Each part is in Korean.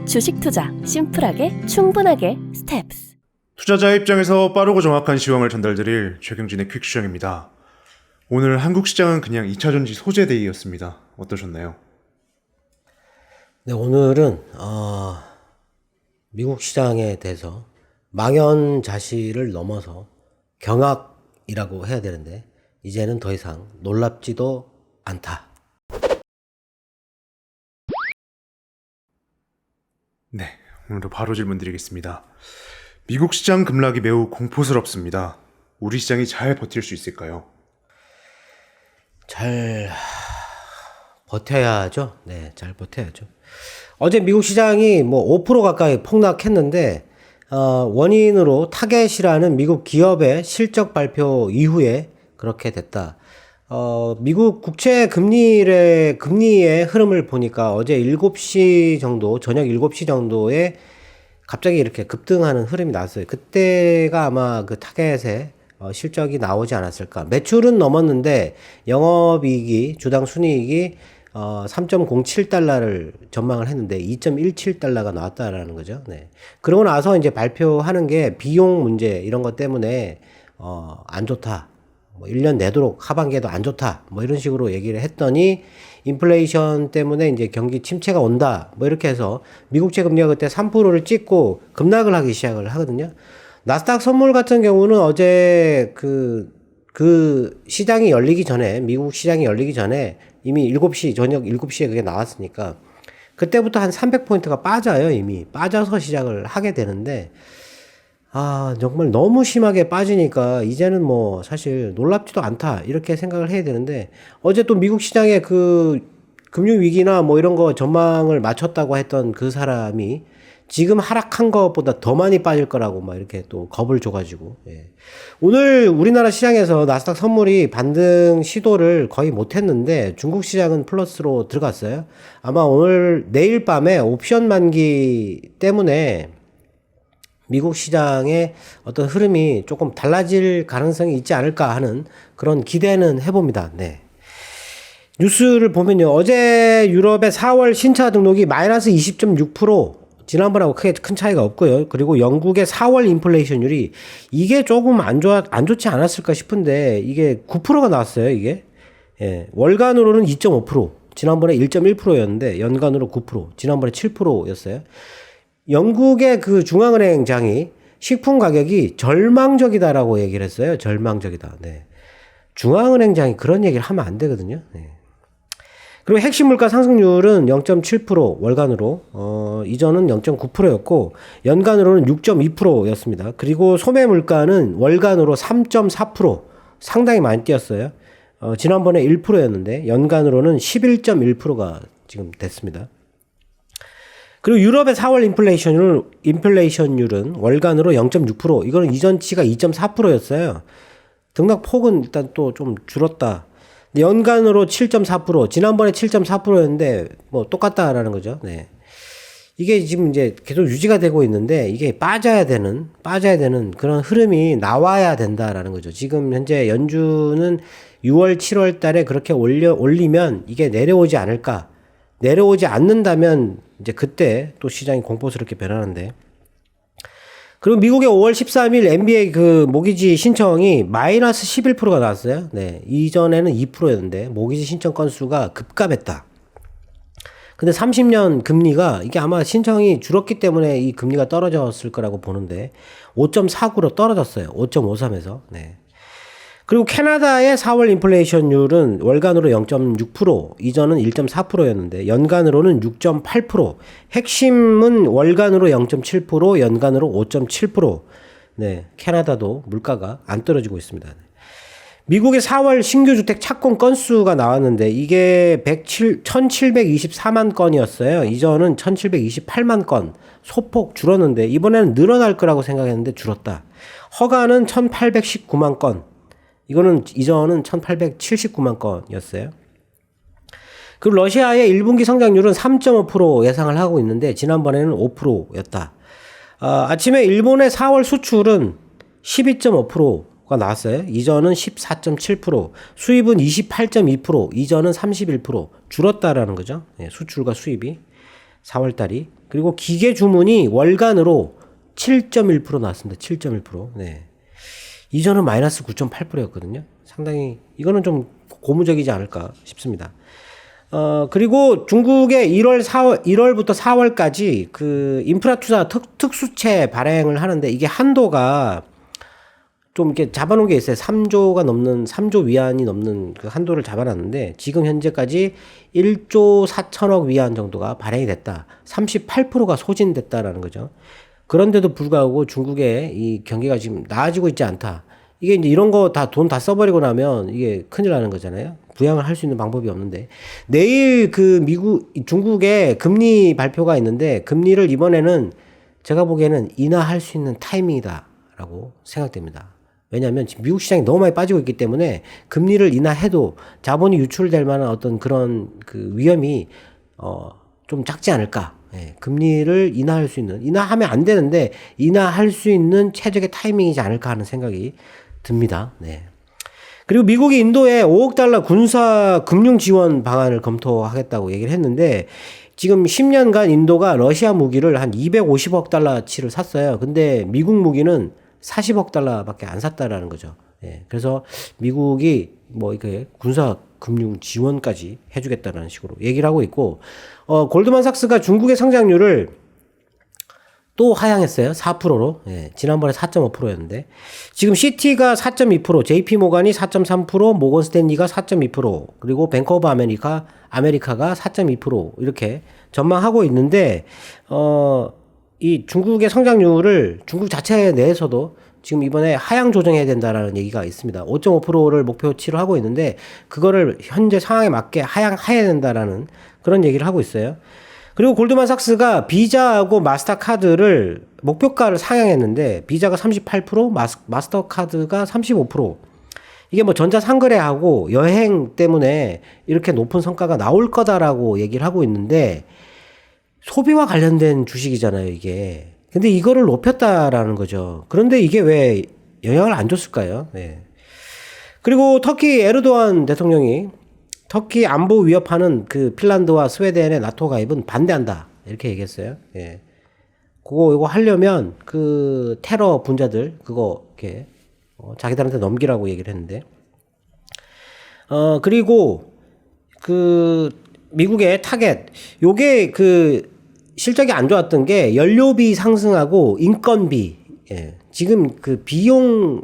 주식 투자 심플하게 충분하게 스텝스. 투자자 입장에서 빠르고 정확한 시황을 전달드릴 최경진의 퀵시황입니다. 오늘 한국 시장은 그냥 2차전지 소재데이였습니다. 어떠셨나요? 네, 오늘은 미국 시장에 대해서 망연자실을 넘어서 경악이라고 해야 되는데 이제는 더 이상 놀랍지도 않다. 네, 오늘도 바로 질문 드리겠습니다. 미국 시장 급락이 매우 공포스럽습니다. 우리 시장이 잘 버틸 수 있을까요? 잘 버텨야죠. 네, 잘 버텨야죠. 어제 미국 시장이 5% 가까이 폭락했는데 원인으로 타겟이라는 미국 기업의 실적 발표 이후에 그렇게 됐다. 미국 국채 금리의 흐름을 보니까 어제 7시 정도, 저녁 7시 정도에 갑자기 이렇게 급등하는 흐름이 나왔어요. 그때가 아마 그 타겟의 실적이 나오지 않았을까. 매출은 넘었는데 영업이익이, 주당 순이익이 3.07달러를 전망을 했는데 2.17달러가 나왔다라는 거죠. 네. 그러고 나서 이제 발표하는 게 비용 문제 이런 것 때문에 안 좋다. 1년 내도록 하반기에도 안 좋다. 이런 식으로 얘기를 했더니 인플레이션 때문에 이제 경기 침체가 온다. 이렇게 해서 미국채 금리가 그때 3%를 찍고 급락을 하기 시작을 하거든요. 나스닥 선물 같은 경우는 어제 그 시장이 열리기 전에, 미국 시장이 열리기 전에 이미 저녁 7시에 그게 나왔으니까 그때부터 한 300포인트가 빠져요. 이미 빠져서 시작을 하게 되는데 정말 너무 심하게 빠지니까 이제는 사실 놀랍지도 않다 이렇게 생각을 해야 되는데 어제 또 미국 시장의 그 금융위기나 이런 거 전망을 맞췄다고 했던 그 사람이 지금 하락한 것보다 더 많이 빠질 거라고 이렇게 또 겁을 줘가지고, 예. 오늘 우리나라 시장에서 나스닥 선물이 반등 시도를 거의 못했는데 중국 시장은 플러스로 들어갔어요. 아마 내일 밤에 옵션 만기 때문에 미국 시장의 어떤 흐름이 조금 달라질 가능성이 있지 않을까 하는 그런 기대는 해봅니다. 네. 뉴스를 보면요. 어제 유럽의 4월 신차 등록이 마이너스 20.6%, 지난번하고 크게 큰 차이가 없고요. 그리고 영국의 4월 인플레이션율이 이게 조금 안 좋지 않았을까 싶은데 이게 9%가 나왔어요. 이게. 예. 월간으로는 2.5%, 지난번에 1.1%였는데 연간으로 9%, 지난번에 7%였어요. 영국의 그 중앙은행장이 식품 가격이 절망적이다라고 얘기를 했어요. 절망적이다. 네. 중앙은행장이 그런 얘기를 하면 안 되거든요. 네. 그리고 핵심 물가 상승률은 0.7% 월간으로, 이전은 0.9%였고, 연간으로는 6.2%였습니다. 그리고 소매 물가는 월간으로 3.4%, 상당히 많이 뛰었어요. 지난번에 1%였는데, 연간으로는 11.1%가 지금 됐습니다. 그리고 유럽의 4월 인플레이션율은 월간으로 0.6%, 이거는 이전치가 2.4%였어요. 등락폭은 일단 또 좀 줄었다. 연간으로 7.4%, 지난번에 7.4%였는데 똑같다라는 거죠. 네. 이게 지금 이제 계속 유지가 되고 있는데 이게 빠져야 되는 그런 흐름이 나와야 된다라는 거죠. 지금 현재 연준은 6월, 7월 달에 그렇게 올리면 이게 내려오지 않을까. 내려오지 않는다면 이제 그때 또 시장이 공포스럽게 변하는데. 그리고 미국의 5월 13일 NBA 그 모기지 신청이 마이너스 11%가 나왔어요. 네. 이전에는 2%였는데 모기지 신청 건수가 급감했다. 근데 30년 금리가 이게 아마 신청이 줄었기 때문에 이 금리가 떨어졌을 거라고 보는데 5.49로 떨어졌어요. 5.53에서. 네. 그리고 캐나다의 4월 인플레이션율은 월간으로 0.6%, 이전은 1.4%였는데 연간으로는 6.8%, 핵심은 월간으로 0.7%, 연간으로 5.7%. 네, 캐나다도 물가가 안 떨어지고 있습니다. 미국의 4월 신규 주택 착공 건수가 나왔는데 이게 1724만 건이었어요. 이전은 1728만 건, 소폭 줄었는데 이번에는 늘어날 거라고 생각했는데 줄었다. 허가는 1819만 건. 이거는 이전은 1879만 건이었어요. 그리고 러시아의 1분기 성장률은 3.5% 예상을 하고 있는데 지난번에는 5%였다. 아침에 일본의 4월 수출은 12.5%가 나왔어요. 이전은 14.7%, 수입은 28.2%, 이전은 31%, 줄었다라는 거죠. 네, 수출과 수입이 4월 달이. 그리고 기계 주문이 월간으로 7.1% 나왔습니다. 7.1%. 네. 이전은 마이너스 9.8%였거든요. 상당히 이거는 좀 고무적이지 않을까 싶습니다. 그리고 중국의 1월부터 4월까지 그 인프라 투자 특수채 발행을 하는데 이게 한도가 좀 이렇게 잡아놓은 게 있어요. 3조 위안이 넘는 그 한도를 잡아놨는데 지금 현재까지 1조 4천억 위안 정도가 발행이 됐다. 38%가 소진됐다라는 거죠. 그런데도 불구하고 중국의 이 경기가 지금 나아지고 있지 않다. 이게 이제 이런 거 다 돈 다 써버리고 나면 이게 큰일 나는 거잖아요. 부양을 할 수 있는 방법이 없는데. 내일 그 중국의 금리 발표가 있는데 금리를 이번에는 제가 보기에는 인하할 수 있는 타이밍이다라고 생각됩니다. 왜냐하면 지금 미국 시장이 너무 많이 빠지고 있기 때문에 금리를 인하해도 자본이 유출될 만한 어떤 그런 그 위험이 좀 작지 않을까. 예, 금리를 인하할 수 있는, 인하하면 안 되는데 인하할 수 있는 최적의 타이밍이지 않을까 하는 생각이 듭니다. 네. 그리고 미국이 인도에 5억 달러 군사 금융 지원 방안을 검토하겠다고 얘기를 했는데 지금 10년간 인도가 러시아 무기를 한 250억 달러치를 샀어요. 근데 미국 무기는 40억 달러밖에 안 샀다라는 거죠. 예, 그래서 미국이 뭐 이렇게 군사 금융 지원까지 해주겠다는 식으로 얘기를 하고 있고, 골드만삭스가 중국의 성장률을 또 하향했어요. 4%로. 예, 지난번에 4.5%였는데 지금 시티가 4.2%, JP모간이 4.3%, 모건 스탠리가 4.2%, 그리고 뱅크 오브 아메리카가 4.2% 이렇게 전망하고 있는데 이 중국의 성장률을 중국 자체 내에서도 지금 이번에 하향 조정해야 된다라는 얘기가 있습니다. 5.5%를 목표치로 하고 있는데 그거를 현재 상황에 맞게 하향해야 된다라는 그런 얘기를 하고 있어요. 그리고 골드만삭스가 비자하고 마스터카드를 목표가를 상향했는데 비자가 38%, 마스터카드가 35%. 이게 뭐 전자상거래하고 여행 때문에 이렇게 높은 성과가 나올 거다라고 얘기를 하고 있는데 소비와 관련된 주식이잖아요, 이게. 근데 이거를 높였다라는 거죠. 그런데 이게 왜 영향을 안 줬을까요? 네. 그리고 터키 에르도안 대통령이 터키 안보 위협하는 그 핀란드와 스웨덴의 나토 가입은 반대한다. 이렇게 얘기했어요. 예. 이거 하려면 그 테러 분자들 그거 이렇게 자기들한테 넘기라고 얘기를 했는데. 그리고 그 미국의 타겟 요게 그 실적이 안 좋았던 게 연료비 상승하고 인건비. 예. 지금 그 비용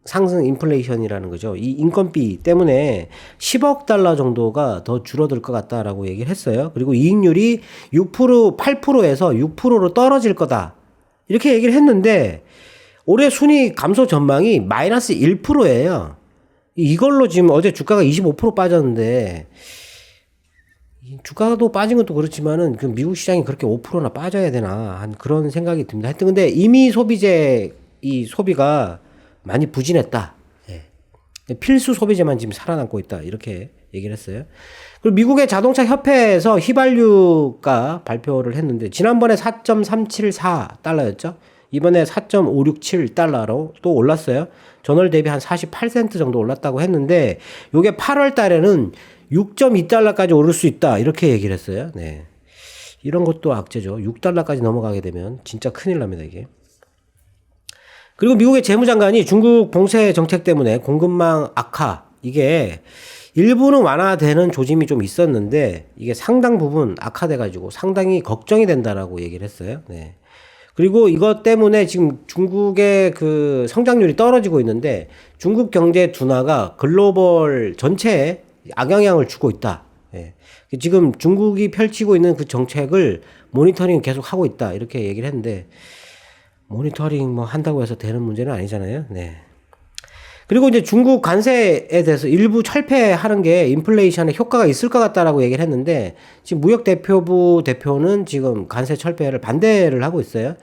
상승 인플레이션이라는 거죠. 이 인건비 때문에 10억 달러 정도가 더 줄어들 것 같다라고 얘기를 했어요. 그리고 이익률이 8%에서 6%로 떨어질 거다. 이렇게 얘기를 했는데 올해 순위 감소 전망이 마이너스 1%예요. 이걸로 지금 어제 주가가 25% 빠졌는데 주가도 빠진 것도 그렇지만은 그 미국 시장이 그렇게 5%나 빠져야 되나 한 그런 생각이 듭니다. 하여튼 근데 이미 소비재 이 소비가 많이 부진했다. 예. 필수 소비재만 지금 살아남고 있다. 이렇게 얘기를 했어요. 그리고 미국의 자동차 협회에서 휘발유가 발표를 했는데 지난번에 4.374달러였죠. 이번에 4.567달러로 또 올랐어요. 전월 대비 한 48센트 정도 올랐다고 했는데 요게 8월 달에는 6.2달러까지 오를 수 있다. 이렇게 얘기를 했어요. 네. 이런 것도 악재죠. 6달러까지 넘어가게 되면 진짜 큰일 납니다, 이게. 그리고 미국의 재무장관이 중국 봉쇄 정책 때문에 공급망 악화, 이게 일부는 완화되는 조짐이 좀 있었는데 이게 상당 부분 악화돼가지고 상당히 걱정이 된다라고 얘기를 했어요. 네. 그리고 이것 때문에 지금 중국의 그 성장률이 떨어지고 있는데 중국 경제 둔화가 글로벌 전체에 악영향을 주고 있다. 예. 지금 중국이 펼치고 있는 그 정책을 모니터링 계속 하고 있다. 이렇게 얘기를 했는데 모니터링 뭐 한다고 해서 되는 문제는 아니잖아요. 네. 그리고 이제 중국 관세에 대해서 일부 철폐하는 게 인플레이션에 효과가 있을 것 같다라고 얘기를 했는데 지금 무역대표부 대표는 지금 관세 철폐를 반대를 하고 있어요.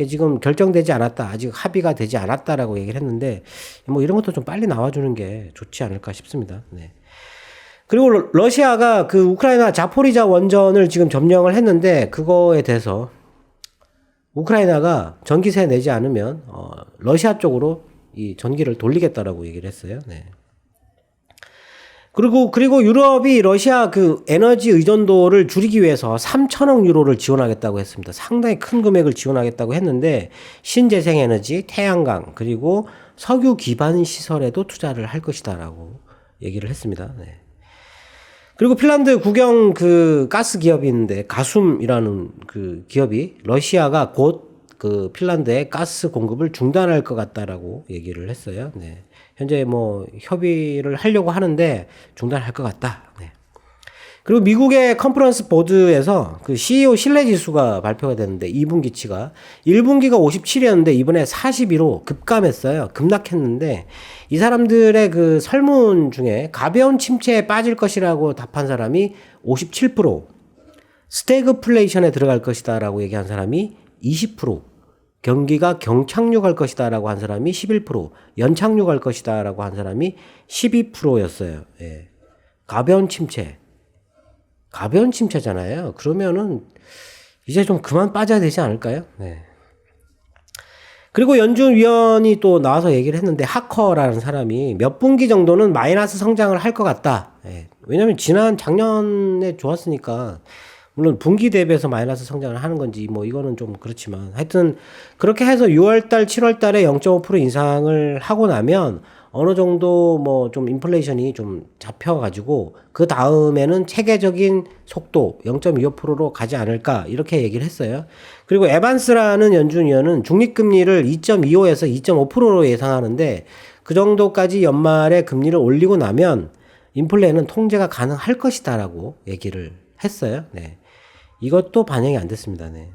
지금 결정되지 않았다. 아직 합의가 되지 않았다라고 얘기를 했는데 뭐 이런 것도 좀 빨리 나와주는 게 좋지 않을까 싶습니다. 네. 그리고 러시아가 그 우크라이나 자포리자 원전을 지금 점령을 했는데 그거에 대해서 우크라이나가 전기세 내지 않으면 러시아 쪽으로 이 전기를 돌리겠다라고 얘기를 했어요. 네. 그리고 유럽이 러시아 그 에너지 의존도를 줄이기 위해서 3천억 유로를 지원하겠다고 했습니다. 상당히 큰 금액을 지원하겠다고 했는데 신재생 에너지, 태양광 그리고 석유 기반 시설에도 투자를 할 것이다라고 얘기를 했습니다. 네. 그리고 핀란드 국영 그 가스 기업이 있는데 가숨이라는 그 기업이 러시아가 곧 그 핀란드에 가스 공급을 중단할 것 같다라고 얘기를 했어요. 네. 현재 뭐 협의를 하려고 하는데 중단할 것 같다. 네. 그리고 미국의 컨퍼런스 보드에서 그 CEO 신뢰 지수가 발표가 됐는데 2분기치가 1분기가 57이었는데 이번에 42로 급감했어요. 급락했는데 이 사람들의 그 설문 중에 가벼운 침체에 빠질 것이라고 답한 사람이 57%, 스태그플레이션에 들어갈 것이다라고 얘기한 사람이 20%, 경기가 경착륙할 것이다라고 한 사람이 11%, 연착륙할 것이다라고 한 사람이 12%였어요. 예. 가벼운 침체잖아요. 그러면은 이제 좀 그만 빠져야 되지 않을까요? 네. 그리고 연준 위원이 또 나와서 얘기를 했는데 하커라는 사람이 몇 분기 정도는 마이너스 성장을 할 것 같다. 예. 왜냐면 작년에 좋았으니까 물론 분기 대비해서 마이너스 성장을 하는 건지 뭐 이거는 좀 그렇지만 하여튼 그렇게 해서 6월달 7월달에 0.5% 인상을 하고 나면 어느 정도 뭐 좀 인플레이션이 좀 잡혀가지고 그 다음에는 체계적인 속도 0.25%로 가지 않을까 이렇게 얘기를 했어요. 그리고 에반스라는 연준 위원은 중립금리를 2.25에서 2.5%로 예상하는데 그 정도까지 연말에 금리를 올리고 나면 인플레는 통제가 가능할 것이다라고 얘기를 했어요. 네. 이것도 반영이 안 됐습니다. 네.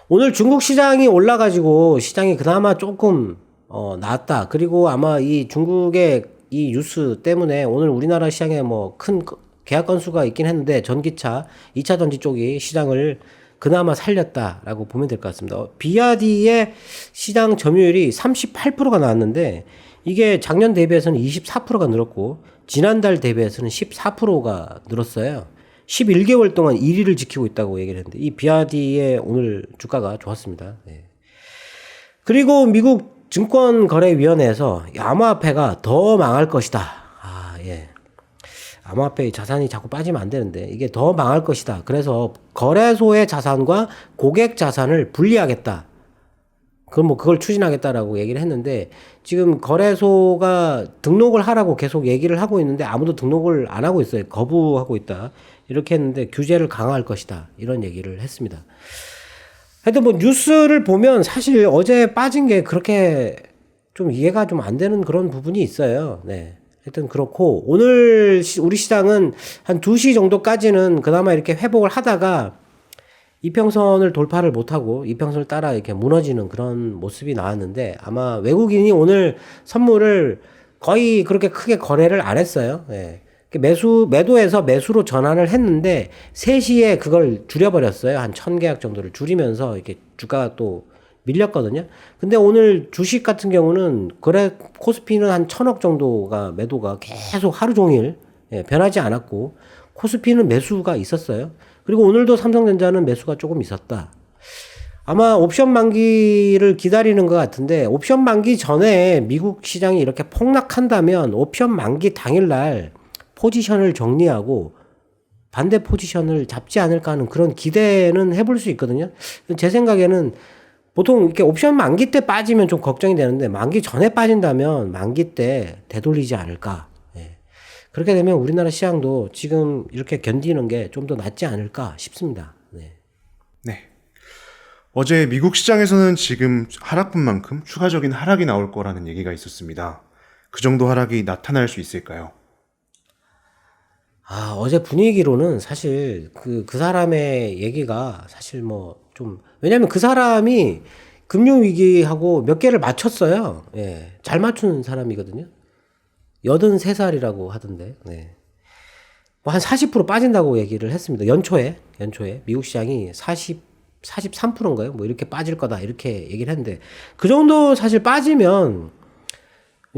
오늘 중국 시장이 올라가지고 시장이 그나마 조금 나았다. 그리고 아마 이 중국의 이 뉴스 때문에 오늘 우리나라 시장에 뭐 큰 계약 건수가 있긴 했는데 전기차, 2차 전지 쪽이 시장을 그나마 살렸다라고 보면 될 것 같습니다. 비아디의 시장 점유율이 38%가 나왔는데 이게 작년 대비해서는 24%가 늘었고 지난달 대비해서는 14%가 늘었어요. 11개월 동안 1위를 지키고 있다고 얘기를 했는데 이 비아디의 오늘 주가가 좋았습니다. 네. 그리고 미국 증권거래위원회에서 암호화폐가 더 망할 것이다. 예. 암호화폐 자산이 자꾸 빠지면 안 되는데 이게 더 망할 것이다. 그래서 거래소의 자산과 고객 자산을 분리하겠다. 그럼 뭐 그걸 추진하겠다라고 얘기를 했는데 지금 거래소가 등록을 하라고 계속 얘기를 하고 있는데 아무도 등록을 안 하고 있어요. 거부하고 있다. 이렇게 했는데 규제를 강화할 것이다. 이런 얘기를 했습니다. 하여튼 뭐 뉴스를 보면 사실 어제 빠진 게 그렇게 좀 이해가 좀 안 되는 그런 부분이 있어요. 네. 하여튼 그렇고 오늘 우리 시장은 한 2시 정도까지는 그나마 이렇게 회복을 하다가 이평선을 돌파를 못하고 이평선을 따라 이렇게 무너지는 그런 모습이 나왔는데 아마 외국인이 오늘 선물을 거의 그렇게 크게 거래를 안 했어요. 네. 매도에서 매수로 전환을 했는데 3시에 그걸 줄여버렸어요. 한 1000계약 정도를 줄이면서 이렇게 주가가 또 밀렸거든요. 근데 오늘 주식 같은 경우는 코스피는 한 1000억 정도가 매도가 계속 하루 종일 변하지 않았고 코스피는 매수가 있었어요. 그리고 오늘도 삼성전자는 매수가 조금 있었다. 아마 옵션 만기를 기다리는 것 같은데 옵션 만기 전에 미국 시장이 이렇게 폭락한다면 옵션 만기 당일날 포지션을 정리하고 반대 포지션을 잡지 않을까 하는 그런 기대는 해볼 수 있거든요. 제 생각에는 보통 이렇게 옵션 만기 때 빠지면 좀 걱정이 되는데 만기 전에 빠진다면 만기 때 되돌리지 않을까. 예. 그렇게 되면 우리나라 시장도 지금 이렇게 견디는 게 좀 더 낫지 않을까 싶습니다. 네. 네. 어제 미국 시장에서는 지금 하락분만큼 추가적인 하락이 나올 거라는 얘기가 있었습니다. 그 정도 하락이 나타날 수 있을까요? 어제 분위기로는 사실 그 사람의 얘기가 사실 뭐 좀, 왜냐면 그 사람이 금융위기하고 몇 개를 맞췄어요. 예. 잘 맞춘 사람이거든요. 83살이라고 하던데, 네. 뭐 한 40% 빠진다고 얘기를 했습니다. 연초에. 미국 시장이 43%인가요? 뭐 이렇게 빠질 거다. 이렇게 얘기를 했는데, 그 정도 사실 빠지면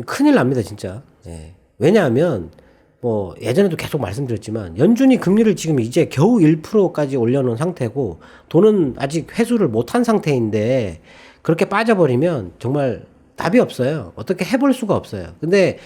큰일 납니다, 진짜. 예. 왜냐하면, 뭐 예전에도 계속 말씀드렸지만 연준이 금리를 지금 이제 겨우 1%까지 올려놓은 상태고 돈은 아직 회수를 못한 상태인데 그렇게 빠져버리면 정말 답이 없어요. 어떻게 해볼 수가 없어요. 근데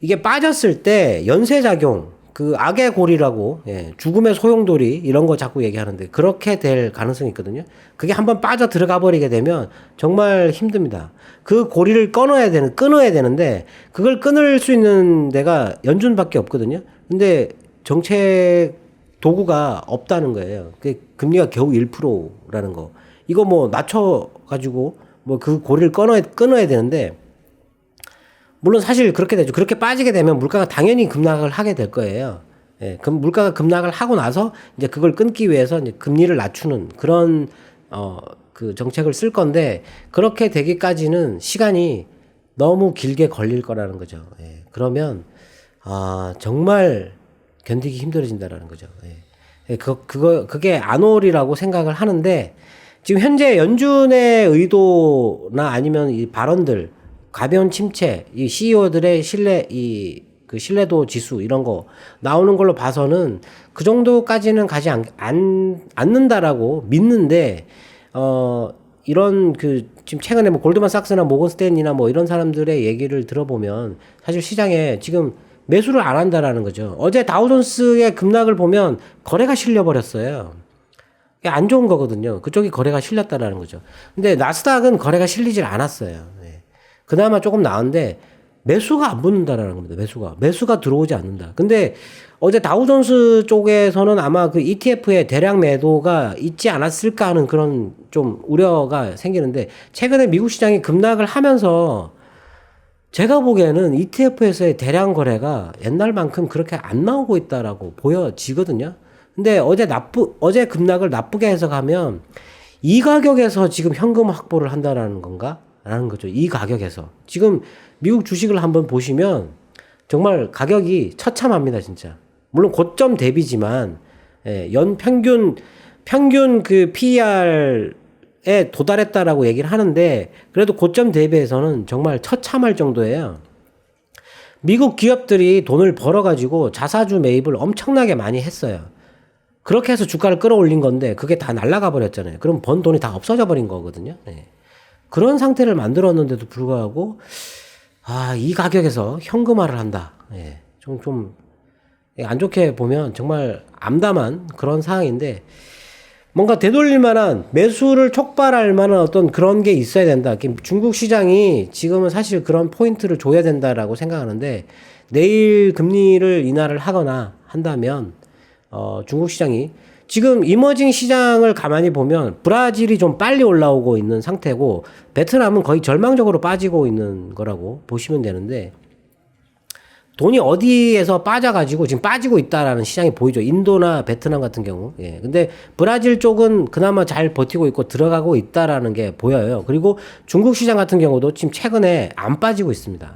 이게 빠졌을 때 연쇄작용, 그 악의 고리라고, 예, 죽음의 소용돌이 이런 거 자꾸 얘기하는데 그렇게 될 가능성이 있거든요. 그게 한번 빠져 들어가 버리게 되면 정말 힘듭니다. 그 고리를 끊어야 되는데 그걸 끊을 수 있는 데가 연준밖에 없거든요. 근데 정책 도구가 없다는 거예요. 그 금리가 겨우 1%라는 거. 이거 뭐 낮춰가지고 뭐 그 고리를 끊어야 되는데, 물론 사실 그렇게 되죠. 그렇게 빠지게 되면 물가가 당연히 급락을 하게 될 거예요. 예, 그럼 물가가 급락을 하고 나서 이제 그걸 끊기 위해서 이제 금리를 낮추는 그런 그 정책을 쓸 건데, 그렇게 되기까지는 시간이 너무 길게 걸릴 거라는 거죠. 예, 그러면 정말 견디기 힘들어진다라는 거죠. 예. 예, 그게 안올이라고 생각을 하는데, 지금 현재 연준의 의도나 아니면 이 발언들, 가벼운 침체, 이 CEO들의 신뢰도 지수 이런 거 나오는 걸로 봐서는 그 정도까지는 가지 않는다라고 믿는데, 이런 지금 최근에 뭐 골드만삭스나 모건스탠리나 뭐 이런 사람들의 얘기를 들어보면 사실 시장에 지금 매수를 안 한다라는 거죠. 어제 다우존스의 급락을 보면 거래가 실려버렸어요. 이게 안 좋은 거거든요. 그쪽이 거래가 실렸다라는 거죠. 근데 나스닥은 거래가 실리질 않았어요. 네. 그나마 조금 나은데 매수가 안 붙는다라는 겁니다. 매수가 들어오지 않는다. 근데 어제 다우존스 쪽에서는 아마 그 ETF의 대량 매도가 있지 않았을까 하는 그런 좀 우려가 생기는데, 최근에 미국 시장이 급락을 하면서 제가 보기에는 ETF에서의 대량 거래가 옛날만큼 그렇게 안 나오고 있다라고 보여지거든요. 근데 어제 급락을 나쁘게 해석하면 이 가격에서 지금 현금 확보를 한다라는 건가? 라는 거죠. 이 가격에서. 지금 미국 주식을 한번 보시면 정말 가격이 처참합니다, 진짜. 물론 고점 대비지만, 예, 연 평균 그 PER에 도달했다라고 얘기를 하는데, 그래도 고점 대비해서는 정말 처참할 정도예요. 미국 기업들이 돈을 벌어가지고 자사주 매입을 엄청나게 많이 했어요. 그렇게 해서 주가를 끌어올린 건데 그게 다 날아가 버렸잖아요. 그럼 번 돈이 다 없어져 버린 거거든요. 네. 그런 상태를 만들었는데도 불구하고 이 가격에서 현금화를 한다. 예. 좀 안 좋게 보면 정말 암담한 그런 상황인데, 뭔가 되돌릴 만한, 매수를 촉발할 만한 어떤 그런 게 있어야 된다. 중국 시장이 지금은 사실 그런 포인트를 줘야 된다라고 생각하는데, 내일 금리를 인하를 하거나 한다면 중국 시장이, 지금 이머징 시장을 가만히 보면 브라질이 좀 빨리 올라오고 있는 상태고 베트남은 거의 절망적으로 빠지고 있는 거라고 보시면 되는데, 돈이 어디에서 빠져가지고 지금 빠지고 있다라는 시장이 보이죠. 인도나 베트남 같은 경우. 예. 근데 브라질 쪽은 그나마 잘 버티고 있고 들어가고 있다라는 게 보여요. 그리고 중국 시장 같은 경우도 지금 최근에 안 빠지고 있습니다.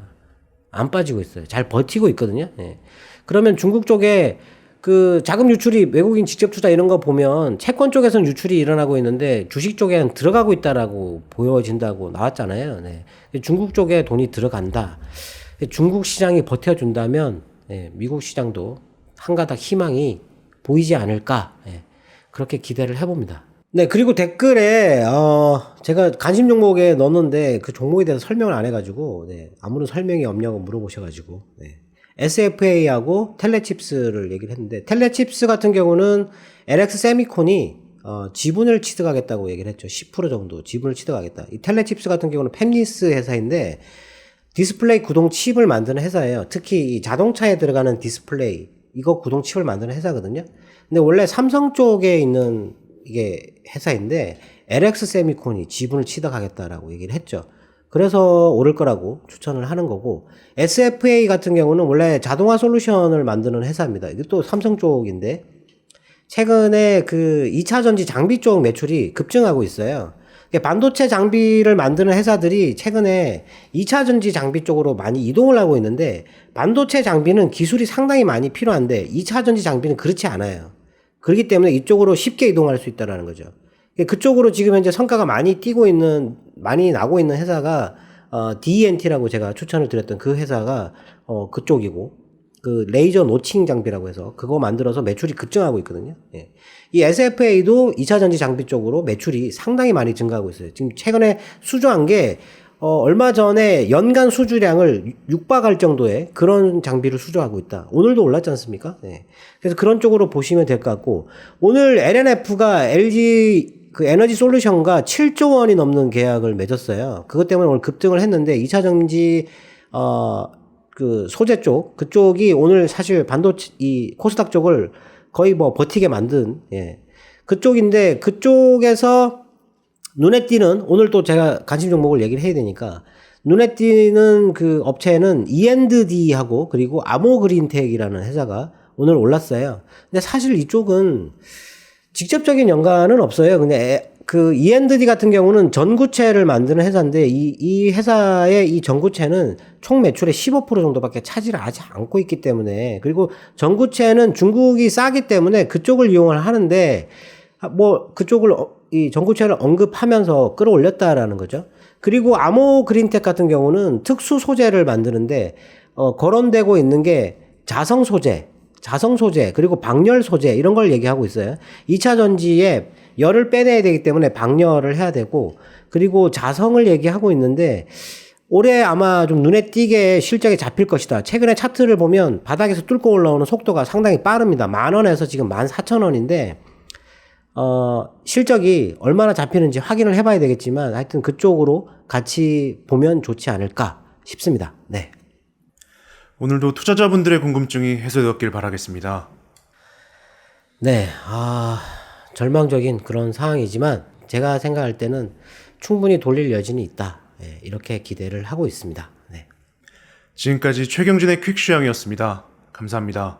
안 빠지고 있어요. 잘 버티고 있거든요. 예. 그러면 중국 쪽에 그 자금 유출이, 외국인 직접 투자 이런 거 보면 채권 쪽에서는 유출이 일어나고 있는데 주식 쪽에는 들어가고 있다라고 보여진다고 나왔잖아요. 네. 중국 쪽에 돈이 들어간다. 중국 시장이 버텨준다면, 예, 미국 시장도 한가닥 희망이 보이지 않을까, 예, 그렇게 기대를 해봅니다. 네, 그리고 댓글에 제가 관심 종목에 넣었는데 그 종목에 대해서 설명을 안 해가지고, 네, 아무런 설명이 없냐고 물어보셔가지고, 네, SFA하고 텔레칩스를 얘기를 했는데, 텔레칩스 같은 경우는 LX 세미콘이 지분을 취득하겠다고 얘기를 했죠. 10% 정도 지분을 취득하겠다. 이 텔레칩스 같은 경우는 팹리스 회사인데 디스플레이 구동 칩을 만드는 회사예요. 특히 이 자동차에 들어가는 디스플레이, 이거 구동 칩을 만드는 회사거든요. 근데 원래 삼성 쪽에 있는 이게 회사인데 LX 세미콘이 지분을 취득하겠다라고 얘기를 했죠. 그래서 오를 거라고 추천을 하는 거고, SFA 같은 경우는 원래 자동화 솔루션을 만드는 회사입니다. 이게 또 삼성 쪽인데 최근에 그 2차 전지 장비 쪽 매출이 급증하고 있어요. 반도체 장비를 만드는 회사들이 최근에 2차 전지 장비 쪽으로 많이 이동을 하고 있는데, 반도체 장비는 기술이 상당히 많이 필요한데 2차 전지 장비는 그렇지 않아요. 그렇기 때문에 이쪽으로 쉽게 이동할 수 있다는 거죠. 그쪽으로 지금 현재 성과가 많이 나고 있는 회사가 DENT라고 제가 추천을 드렸던 그 회사가 그쪽이고, 그 레이저 노칭 장비라고 해서 그거 만들어서 매출이 급증하고 있거든요. 예. 이 SFA도 2차 전지 장비 쪽으로 매출이 상당히 많이 증가하고 있어요. 지금 최근에 수주한 게 얼마 전에 연간 수주량을 육박할 정도의 그런 장비를 수주하고 있다. 오늘도 올랐지 않습니까? 네. 그래서 그런 쪽으로 보시면 될 것 같고, 오늘 LNF가 LG 그 에너지 솔루션과 7조 원이 넘는 계약을 맺었어요. 그것 때문에 오늘 급등을 했는데 2차 전지 그 소재 쪽 그쪽이 오늘 사실 반도체 이 코스닥 쪽을 거의 뭐 버티게 만든 그쪽인데, 그쪽에서 눈에 띄는, 오늘 또 제가 관심 종목을 얘기를 해야 되니까, 눈에 띄는 그 업체는 E&D하고 그리고 아모그린텍이라는 회사가 오늘 올랐어요. 근데 사실 이쪽은 직접적인 연관은 없어요. 근데 그 E&D 같은 경우는 전구체를 만드는 회사인데, 이 회사의 이 전구체는 총 매출의 15% 정도밖에 차지를 하지 않고 있기 때문에, 그리고 전구체는 중국이 싸기 때문에 그쪽을 이용을 하는데, 뭐 그쪽을 이 전구체를 언급하면서 끌어올렸다라는 거죠. 그리고 아모그린텍 같은 경우는 특수 소재를 만드는데 거론되고 있는 게 자성 소재, 그리고 방열 소재, 이런 걸 얘기하고 있어요. 2차 전지에 열을 빼내야 되기 때문에 방열을 해야 되고, 그리고 자성을 얘기하고 있는데, 올해 아마 좀 눈에 띄게 실적이 잡힐 것이다. 최근에 차트를 보면 바닥에서 뚫고 올라오는 속도가 상당히 빠릅니다. 10,000원에서 지금 14,000원인데 실적이 얼마나 잡히는지 확인을 해봐야 되겠지만, 하여튼 그쪽으로 같이 보면 좋지 않을까 싶습니다. 네. 오늘도 투자자분들의 궁금증이 해소되었길 바라겠습니다. 네, 절망적인 그런 상황이지만 제가 생각할 때는 충분히 돌릴 여지는 있다. 네, 이렇게 기대를 하고 있습니다. 네. 지금까지 최경진의 퀵슈양이었습니다. 감사합니다.